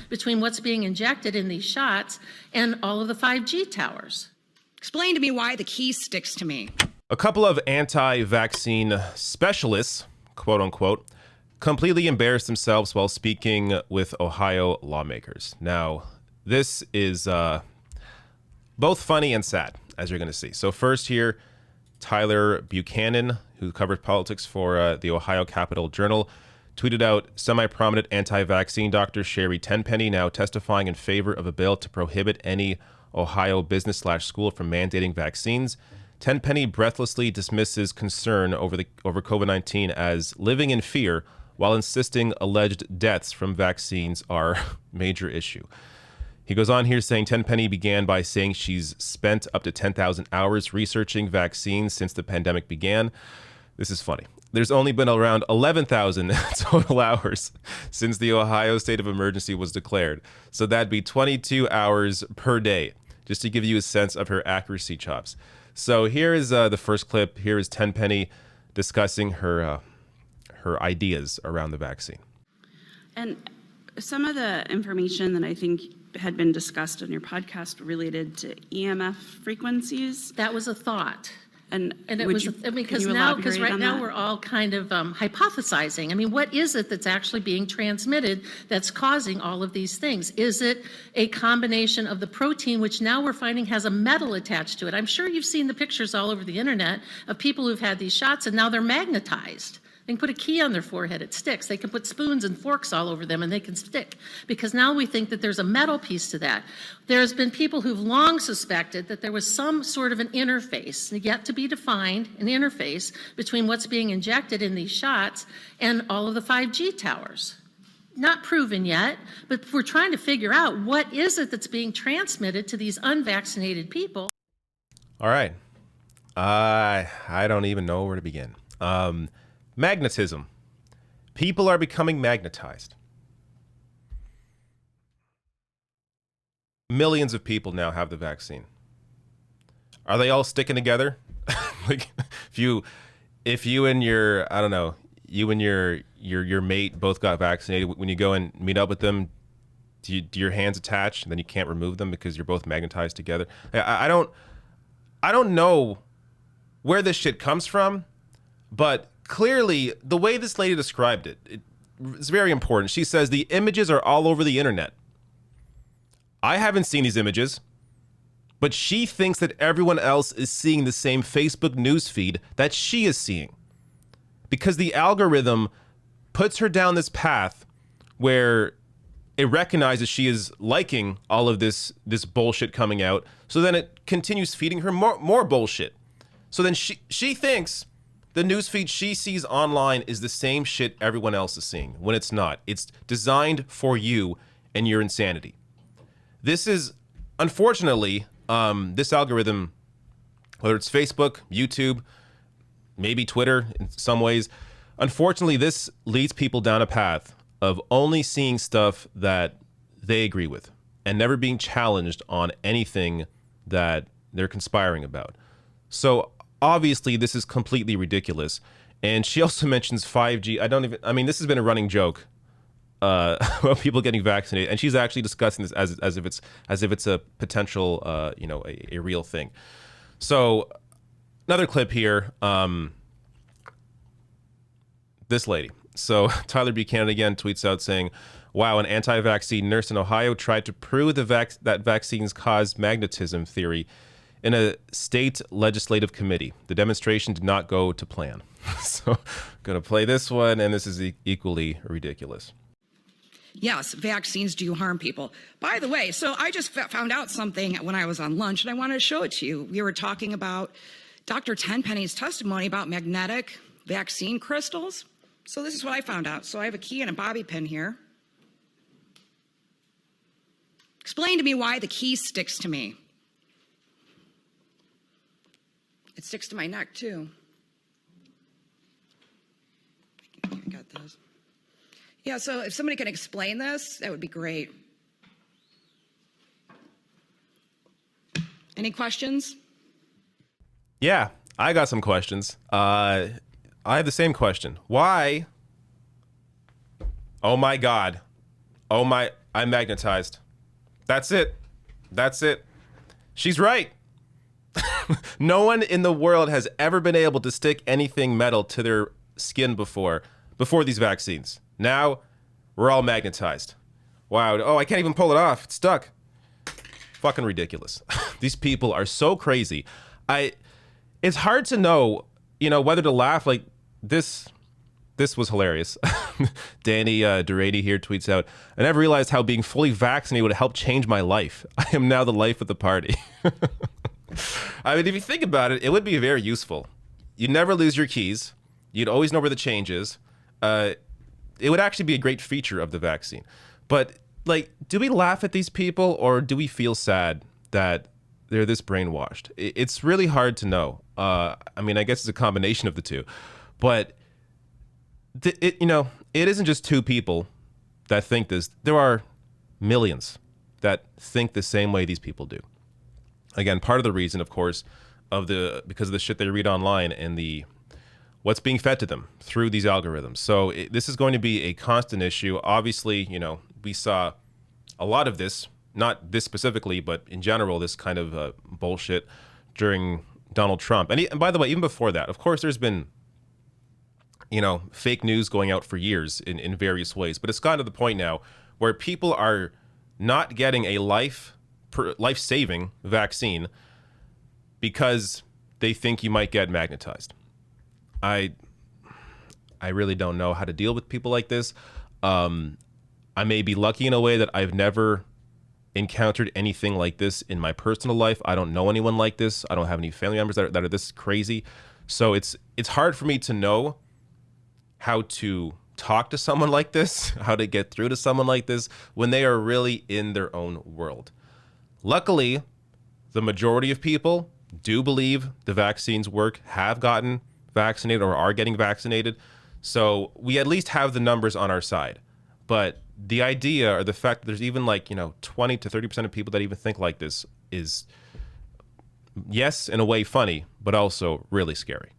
between what's being injected in these shots and all of the 5G towers. Explain to me why the key sticks to me. A couple of anti-vaccine specialists, quote unquote, completely embarrassed themselves while speaking with Ohio lawmakers. Now, this is both funny and sad, as you're going to see. So first here, Tyler Buchanan, who covered politics for the Ohio Capitol Journal, tweeted out, semi-prominent anti-vaccine doctor Sherry Tenpenny now testifying in favor of a bill to prohibit any Ohio business/school from mandating vaccines. Tenpenny breathlessly dismisses concern over COVID-19 as living in fear, while insisting alleged deaths from vaccines are a major issue. He goes on here saying Tenpenny began by saying she's spent up to 10,000 hours researching vaccines since the pandemic began. This is funny. There's only been around 11,000 total hours since the Ohio state of emergency was declared. So that'd be 22 hours per day, just to give you a sense of her accuracy chops. So here is the first clip. Here is Tenpenny discussing her ideas around the vaccine. And some of the information that I think had been discussed in your podcast related to EMF frequencies. That was a thought. And it was because right now we're all kind of hypothesizing. I mean, what is it that's actually being transmitted that's causing all of these things? Is it a combination of the protein, which now we're finding has a metal attached to it? I'm sure you've seen the pictures all over the internet of people who've had these shots and now they're magnetized. They can put a key on their forehead, it sticks. They can put spoons and forks all over them and they can stick. Because now we think that there's a metal piece to that. There's been people who've long suspected that there was some sort of an interface, yet to be defined, an interface between what's being injected in these shots and all of the 5G towers. Not proven yet, but we're trying to figure out what is it that's being transmitted to these unvaccinated people. All right. I don't even know where to begin. Magnetism. People are becoming magnetized. Millions of people now have the vaccine. Are they all sticking together? Like if you and your, I don't know, you and your mate both got vaccinated, when you go and meet up with them, do your hands attach and then you can't remove them because you're both magnetized together? I don't know where this shit comes from, but clearly, the way this lady described it is very important. She says the images are all over the internet. I haven't seen these images, but she thinks that everyone else is seeing the same Facebook newsfeed that she is seeing. Because the algorithm puts her down this path where it recognizes she is liking all of this bullshit coming out, so then it continues feeding her more bullshit. So then she thinks the newsfeed she sees online is the same shit everyone else is seeing, when it's not. It's designed for you and your insanity. This is, unfortunately, this algorithm, whether it's Facebook, YouTube, maybe Twitter in some ways, unfortunately, this leads people down a path of only seeing stuff that they agree with and never being challenged on anything that they're conspiring about. So obviously, this is completely ridiculous. And she also mentions 5G. This has been a running joke about people getting vaccinated. And she's actually discussing this as if it's a potential, a real thing. So another clip here. This lady. So Tyler Buchanan again tweets out saying, wow, an anti-vaccine nurse in Ohio tried to prove that vaccines cause magnetism theory in a state legislative committee. The demonstration did not go to plan. So I'm going to play this one, and this is equally ridiculous. Yes, vaccines do harm people. By the way, so I just found out something when I was on lunch, and I wanted to show it to you. We were talking about Dr. Tenpenny's testimony about magnetic vaccine crystals. So this is what I found out. So I have a key and a bobby pin here. Explain to me why the key sticks to me. It sticks to my neck, too. I got this. Yeah, so if somebody can explain this, that would be great. Any questions? Yeah, I got some questions. I have the same question. Why? Oh, my God. Oh, my. I'm magnetized. That's it. That's it. She's right. No one in the world has ever been able to stick anything metal to their skin before these vaccines. Now, we're all magnetized. Wow. Oh, I can't even pull it off. It's stuck. Fucking ridiculous. These people are so crazy. It's hard to know, whether to laugh. Like this was hilarious. Danny Durady here tweets out, I never realized how being fully vaccinated would help change my life. I am now the life of the party. I mean, if you think about it, it would be very useful. You'd never lose your keys. You'd always know where the change is. It would actually be a great feature of the vaccine. But, do we laugh at these people, or do we feel sad that they're this brainwashed? It's really hard to know. I guess it's a combination of the two. But, it isn't just two people that think this. There are millions that think the same way these people do. Again, part of the reason, of course, because of the shit they read online and what's being fed to them through these algorithms. So this is going to be a constant issue. Obviously, we saw a lot of this, not this specifically, but in general, this kind of bullshit during Donald Trump. And by the way, even before that, of course, there's been, fake news going out for years in various ways. But it's gotten to the point now where people are not getting a life-saving vaccine because they think you might get magnetized. I really don't know how to deal with people like this. I may be lucky in a way that I've never encountered anything like this in my personal life. I don't know anyone like this. I don't have any family members that are this crazy. So it's hard for me to know how to talk to someone like this, how to get through to someone like this when they are really in their own world. Luckily, the majority of people do believe the vaccines work, have gotten vaccinated or are getting vaccinated. So we at least have the numbers on our side. But the idea or the fact that there's even 20 to 30% of people that even think like this is, yes, in a way funny, but also really scary.